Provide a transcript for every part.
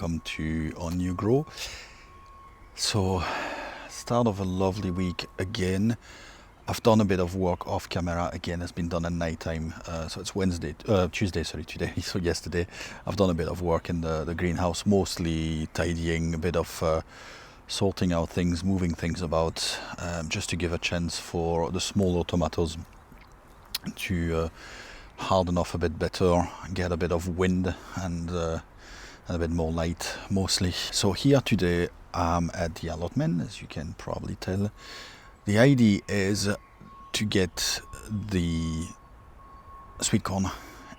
welcome to our new grow. So, start of a lovely week again. I've done a bit of work off camera again. It's been done at night time, so it's Tuesday, today. So yesterday I've done a bit of work in the greenhouse, mostly tidying, a bit of sorting out things, moving things about, just to give a chance for the smaller tomatoes to harden off a bit better, get a bit of wind and a bit more light mostly. So here today I'm at the allotment, as you can probably tell. The idea is to get the sweet corn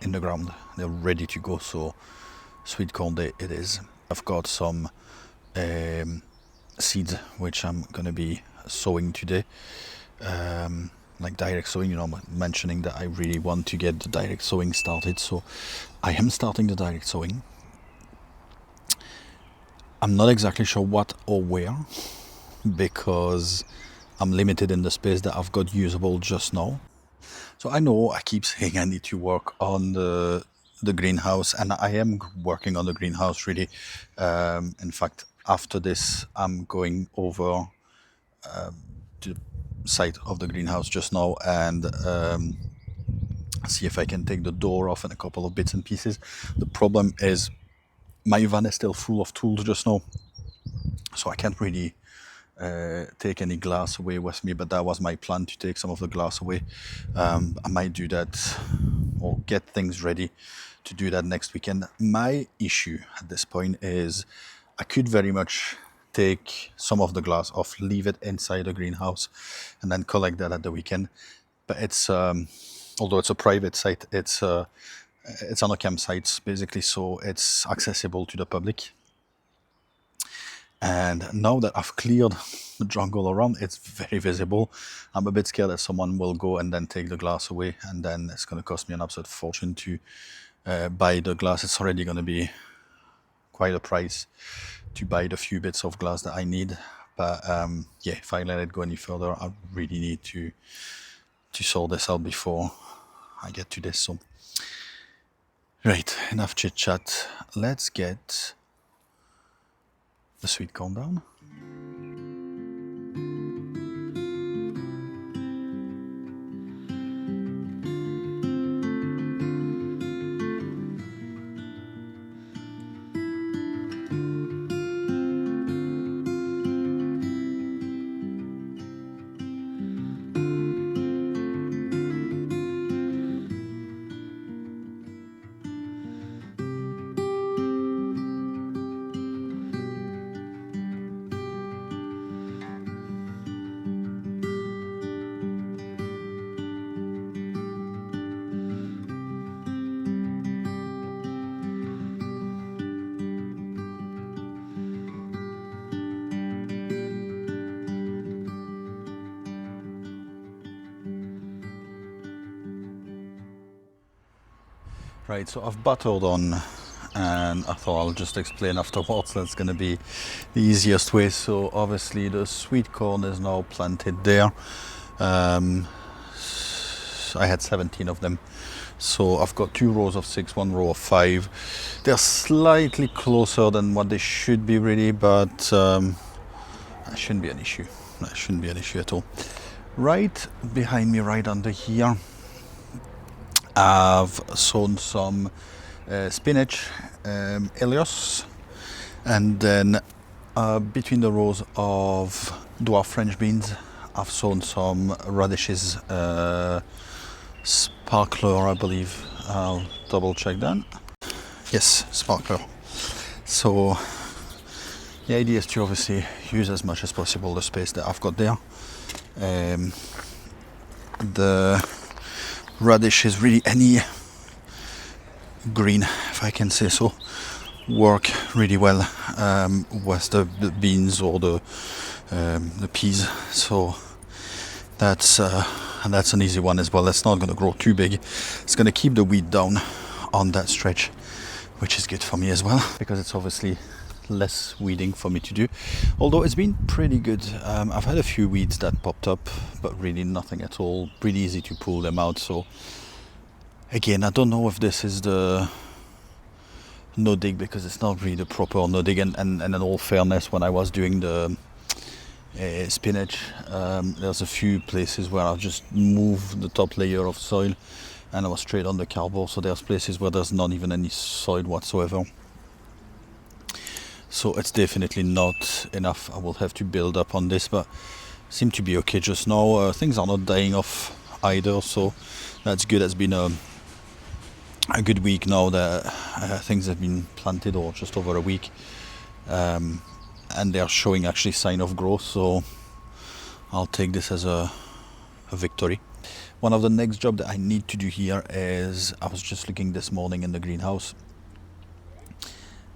in the ground. They're ready to go, so sweet corn day it is. I've got some seeds which I'm gonna be sowing today, like direct sowing. You know, I'm mentioning that I really want to get the direct sowing started, so I am starting the direct sowing. I'm not exactly sure what or where, because I'm limited in the space that I've got usable just now. So I know I keep saying I need to work on the greenhouse, and I am working on the greenhouse really. In fact, after this I'm going over to the site of the greenhouse just now and see if I can take the door off and a couple of bits and pieces. The problem is my van is still full of tools just now, so I can't really take any glass away with me, but that was my plan, to take some of the glass away. I might do that or get things ready to do that next weekend. My issue at this point is I could very much take some of the glass off, leave it inside the greenhouse and then collect that at the weekend. But it's although it's a private site, it's on a campsite basically, so it's accessible to the public. And now that I've cleared the jungle around, it's very visible. I'm a bit scared that someone will go and then take the glass away, and then it's going to cost me an absolute fortune to buy the glass. It's already going to be quite a price to buy the few bits of glass that I need. But yeah, if I let it go any further, I really need to sort this out before I get to this. So, right, enough chit chat. Let's get the sweet corn down. Right, so I've buttered on, and I thought I'll just explain afterwards. That's going to be the easiest way. So obviously the sweet corn is now planted there. I had 17 of them, so I've got 2 rows of 6, 1 row of 5. They're slightly closer than what they should be really, but that shouldn't be an issue. That shouldn't be an issue at all. Right behind me, right under here, I've sown some Spinach Helios, and then between the rows of dwarf French beans I've sown some radishes Sparkler, I believe. I'll double check that. Yes, Sparkler. So the idea is to obviously use as much as possible the space that I've got there. The radish is really any green, if I can say so, work really well with the beans or the peas. So that's an easy one as well. It's not going to grow too big. It's going to keep the weed down on that stretch, which is good for me as well, because it's obviously less weeding for me to do, although it's been pretty good. I've had a few weeds that popped up, but really nothing at all. Pretty easy to pull them out. So again, I don't know if this is the no dig, because it's not really the proper no dig. And in all fairness, when I was doing the spinach, there's a few places where I just moved the top layer of soil and I was straight on the cardboard. So there's places where there's not even any soil whatsoever. So it's definitely not enough. I will have to build up on this, but seem to be okay just now. Things are not dying off either, so that's good. It's been a good week now that things have been planted, or just over a week, and they're showing actually sign of growth, so I'll take this as a victory. One of the next job that I need to do here is, I was just looking this morning in the greenhouse,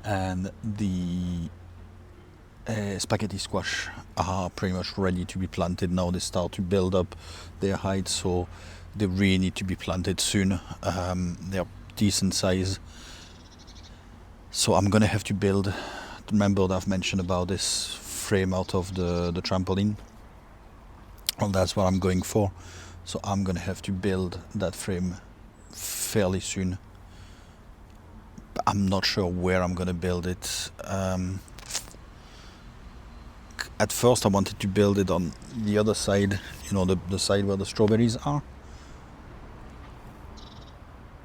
and the spaghetti squash are pretty much ready to be planted now. They start to build up their height, so they really need to be planted soon. They're decent size, so I'm gonna have to build, remember that I've mentioned about this frame out of the trampoline. Well, that's what I'm going for, so I'm gonna have to build that frame fairly soon, but I'm not sure where I'm gonna build it. At first I wanted to build it on the other side, you know, the side where the strawberries are,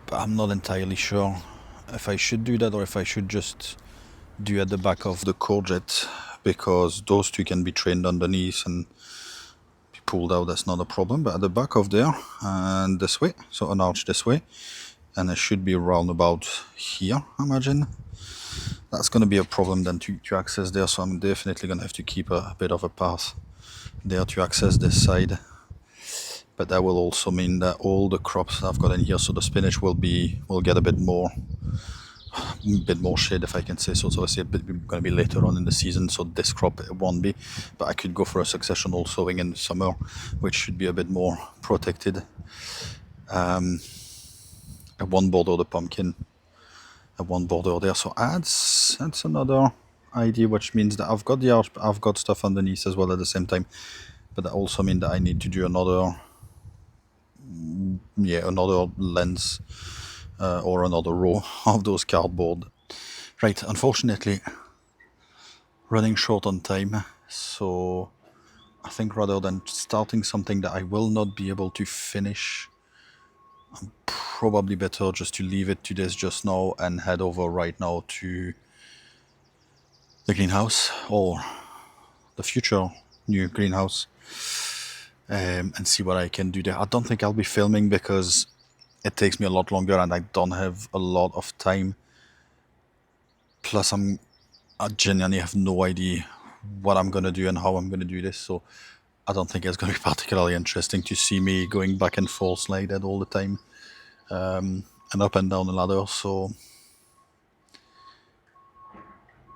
but I'm not entirely sure if I should do that or if I should just do at the back of the courgette, because those two can be trained underneath and be pulled out, that's not a problem. But at the back of there and this way, so an arch this way, and it should be around about here, I imagine. That's going to be a problem then to access there, so I'm definitely going to have to keep a bit of a path there to access this side. But that will also mean that all the crops I've got in here, so the spinach will get a bit more shade, if I can say so. So I say it's going to be later on in the season, so this crop it won't be, but I could go for a successional sowing in the summer, which should be a bit more protected. I won't border the pumpkin, I won't border there, so that's another idea, which means that I've got the arch, but I've got stuff underneath as well at the same time. But that also means that I need to do another lens or another row of those cardboard. Right, unfortunately running short on time, so I think rather than starting something that I will not be able to finish, probably better just to leave it to this just now and head over right now to the greenhouse, or the future new greenhouse, and see what I can do there. I don't think I'll be filming because it takes me a lot longer and I don't have a lot of time. Plus I genuinely have no idea what I'm gonna do and how I'm gonna do this, so I don't think it's gonna be particularly interesting to see me going back and forth like that all the time, and up and down the ladder. So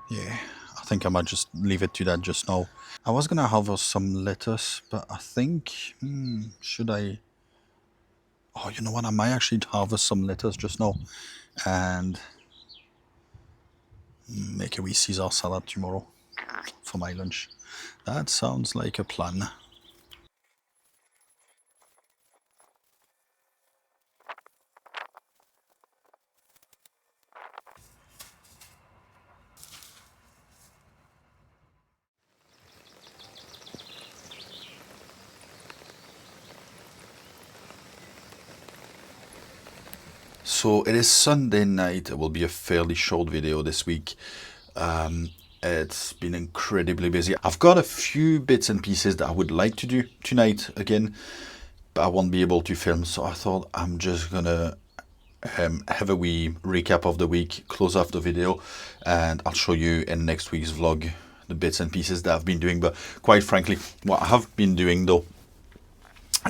yeah, I think I might just leave it to that just now. I was gonna harvest some lettuce, but I think, should I? Oh, you know what? I might actually harvest some lettuce just now and make a wee Caesar salad tomorrow for my lunch. That sounds like a plan. So it is Sunday night. It will be a fairly short video this week. It's been incredibly busy. I've got a few bits and pieces that I would like to do tonight again, but I won't be able to film, so I thought I'm just gonna have a wee recap of the week, close off the video, and I'll show you in next week's vlog the bits and pieces that I've been doing. But quite frankly, what I have been doing though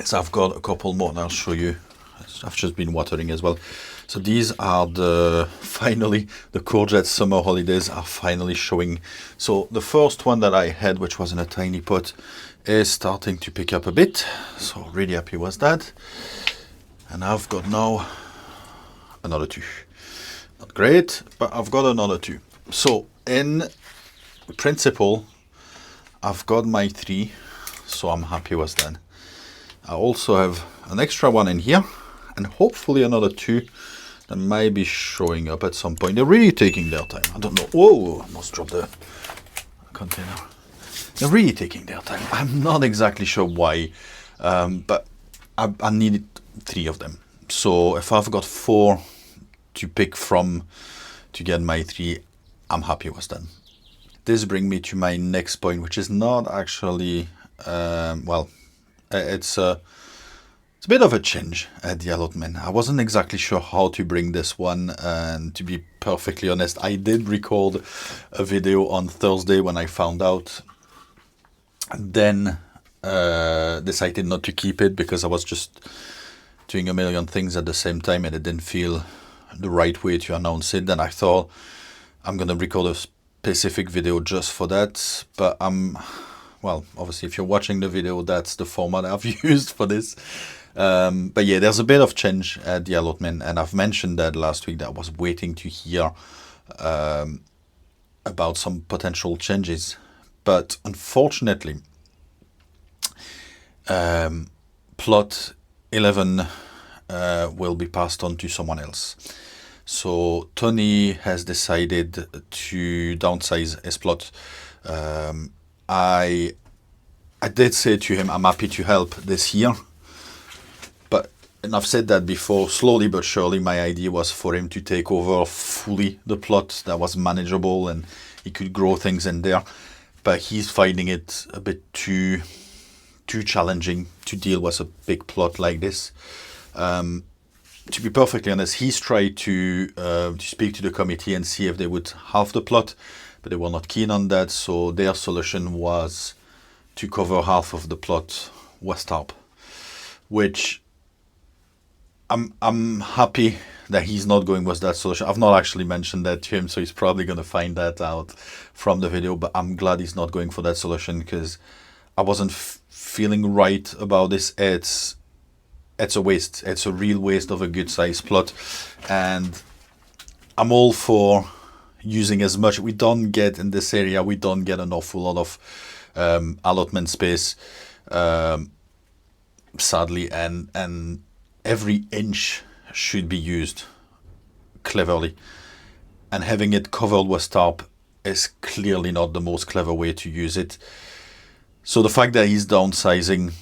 is I've got a couple more, and I'll show you. I've just been watering as well. So these are finally the courgette summer holidays are finally showing. So the first one that I had, which was in a tiny pot, is starting to pick up a bit, so really happy with that. And I've got now another two. Not great, but I've got another two. So in principle I've got my 3, so I'm happy with that. I also have an extra one in here, and hopefully another 2 They might be showing up at some point. They're really taking their time. I don't know. Whoa, I almost dropped the container. They're really taking their time. I'm not exactly sure why, but I needed 3 of them. So if I've got 4 to pick from to get my 3, I'm happy with that. This brings me to my next point, which is not actually, well, it's a bit of a change at the allotment. I wasn't exactly sure how to bring this one, and to be perfectly honest, I did record a video on Thursday when I found out, and then decided not to keep it because I was just doing a million things at the same time and it didn't feel the right way to announce it. Then I thought I'm gonna record a specific video just for that, but well, obviously if you're watching the video, that's the format I've used for this. But yeah, there's a bit of change at the allotment, and I've mentioned that last week that I was waiting to hear about some potential changes, but unfortunately plot 11 will be passed on to someone else. So Tony has decided to downsize his plot. I did say to him I'm happy to help this year, but, and I've said that before, slowly but surely my idea was for him to take over fully the plot that was manageable and he could grow things in there, but he's finding it a bit too challenging to deal with a big plot like this. To be perfectly honest, he's tried to speak to the committee and see if they would halve the plot, but they were not keen on that. So their solution was to cover half of the plot west top, which I'm happy that he's not going with that solution. I've not actually mentioned that to him, so he's probably going to find that out from the video, but I'm glad he's not going for that solution because I wasn't feeling right about this. It's a waste. It's a real waste of a good size plot, and I'm all for using as much. We don't get in this area, we don't get an awful lot of allotment space, sadly, and every inch should be used cleverly, and having it covered with tarp is clearly not the most clever way to use it. So the fact that he's downsizing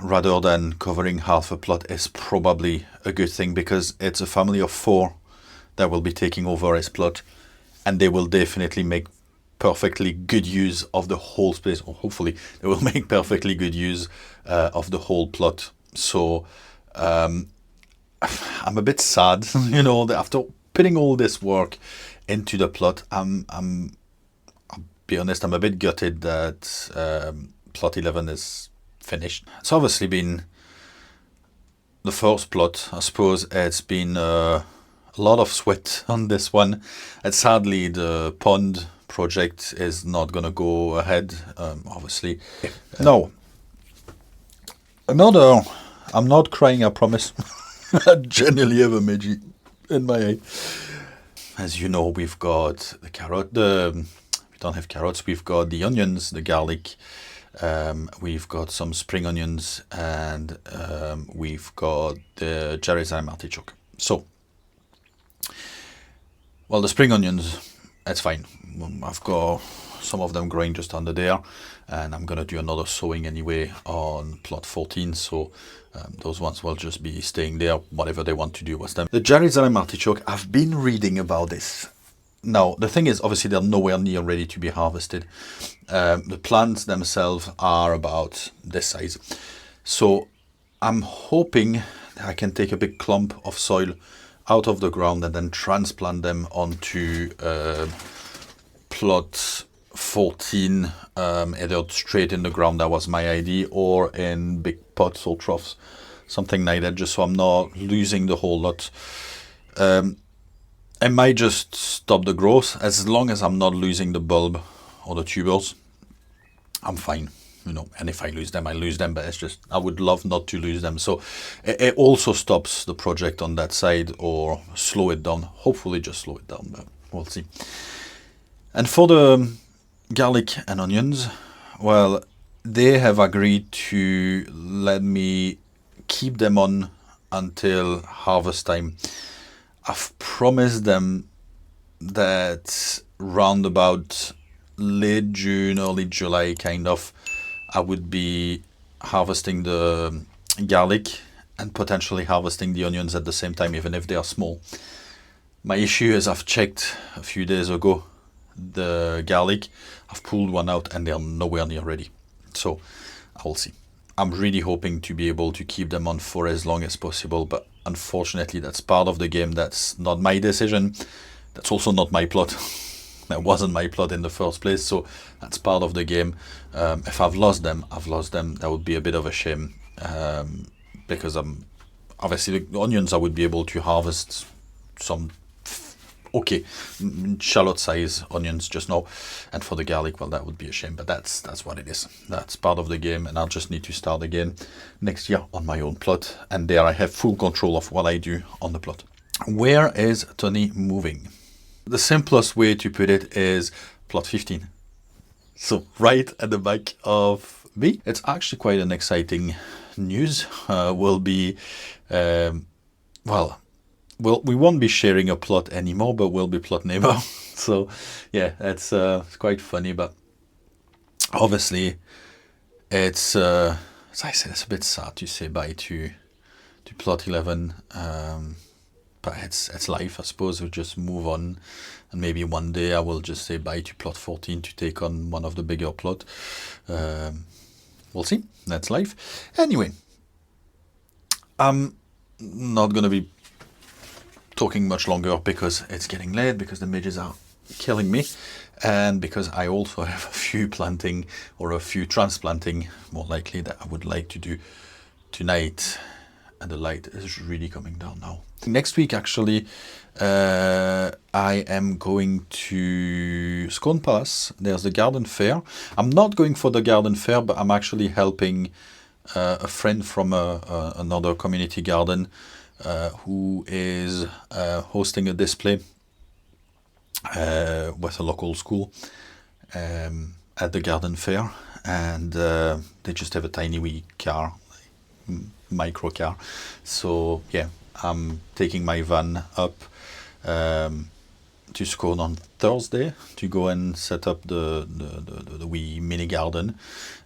rather than covering half a plot is probably a good thing, because it's a family of 4 that will be taking over his plot, and they will definitely make perfectly good use of the whole space, or hopefully they will make perfectly good use of the whole plot. So I'm a bit sad, you know, that after putting all this work into the plot, I'll be honest, I'm a bit gutted that plot 11 is finished. It's obviously been the first plot. I suppose it's been a lot of sweat on this one, and sadly the pond project is not gonna go ahead, obviously. No, another, I'm not crying, I promise. I genuinely have a midgie in my eye. As you know, we've got the carrot, we don't have carrots, we've got the onions, the garlic, we've got some spring onions, and we've got the Jerusalem artichoke. So, well, the spring onions, that's fine. I've got some of them growing just under there, and I'm gonna do another sowing anyway on plot 14, so those ones will just be staying there, whatever they want to do with them. The Jerusalem artichoke, I've been reading about this. Now, the thing is, obviously they're nowhere near ready to be harvested. The plants themselves are about this size. So I'm hoping that I can take a big clump of soil out of the ground and then transplant them onto plot 14, either straight in the ground, that was my idea, or in big pots or troughs, something like that, just so I'm not losing the whole lot. I might just stop the growth. As long as I'm not losing the bulb or the tubers, I'm fine, you know. And if I lose them, I lose them, but it's just, I would love not to lose them. So it also stops the project on that side, or slow it down. Hopefully just slow it down, but we'll see. And for the garlic and onions, well, they have agreed to let me keep them on until harvest time. I've promised them that round about late June, early July, kind of, I would be harvesting the garlic and potentially harvesting the onions at the same time, even if they are small. My issue is I've checked a few days ago the garlic. I've pulled one out and they're nowhere near ready. So I will see. I'm really hoping to be able to keep them on for as long as possible, but unfortunately that's part of the game. That's not my decision. That's also not my plot. That wasn't my plot in the first place, so that's part of the game. If I've lost them, I've lost them. That would be a bit of a shame, because obviously the onions I would be able to harvest some okay shallot size onions just now, and for the garlic, well, that would be a shame, but that's what it is. That's part of the game, and I'll just need to start again next year on my own plot, and there I have full control of what I do on the plot. Where is Tony moving? The simplest way to put it is plot 15. So right at the back of me. It's actually quite an exciting news. We'll be we won't be sharing a plot anymore, but we'll be plot neighbor. So yeah, it's quite funny, but obviously it's as I said, it's a bit sad to say bye to plot 11, but it's life, I suppose. We'll just move on, and maybe one day I will just say bye to plot 14 to take on one of the bigger plot. We'll see. That's life. Anyway, I'm not gonna be talking much longer because it's getting late, because the midges are killing me, and because I also have a few planting, or a few transplanting more likely, that I would like to do tonight, and the light is really coming down now. Next week actually I am going to Sown Palace. There's the garden fair. I'm not going for the garden fair, but I'm actually helping a friend from another community garden who is hosting a display with a local school at the garden fair, and they just have a tiny wee car, micro car. So yeah, I'm taking my van up to Sown on Thursday to go and set up the wee mini garden,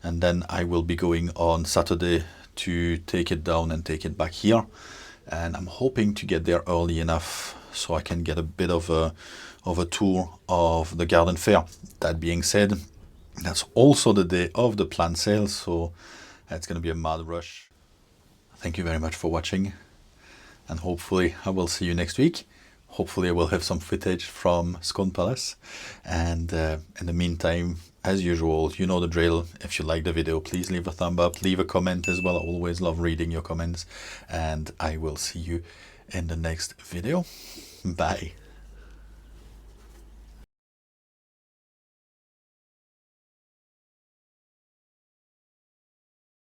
and then I will be going on Saturday to take it down and take it back here. And I'm hoping to get there early enough so I can get a bit of a tour of the garden fair. That being said, that's also the day of the plant sale, so it's going to be a mad rush. Thank you very much for watching, and hopefully I will see you next week. Hopefully I will have some footage from Sown Palace, and in the meantime, as usual, you know the drill. If you like the video, please leave a thumb up, leave a comment as well. I always love reading your comments, and I will see you in the next video. Bye.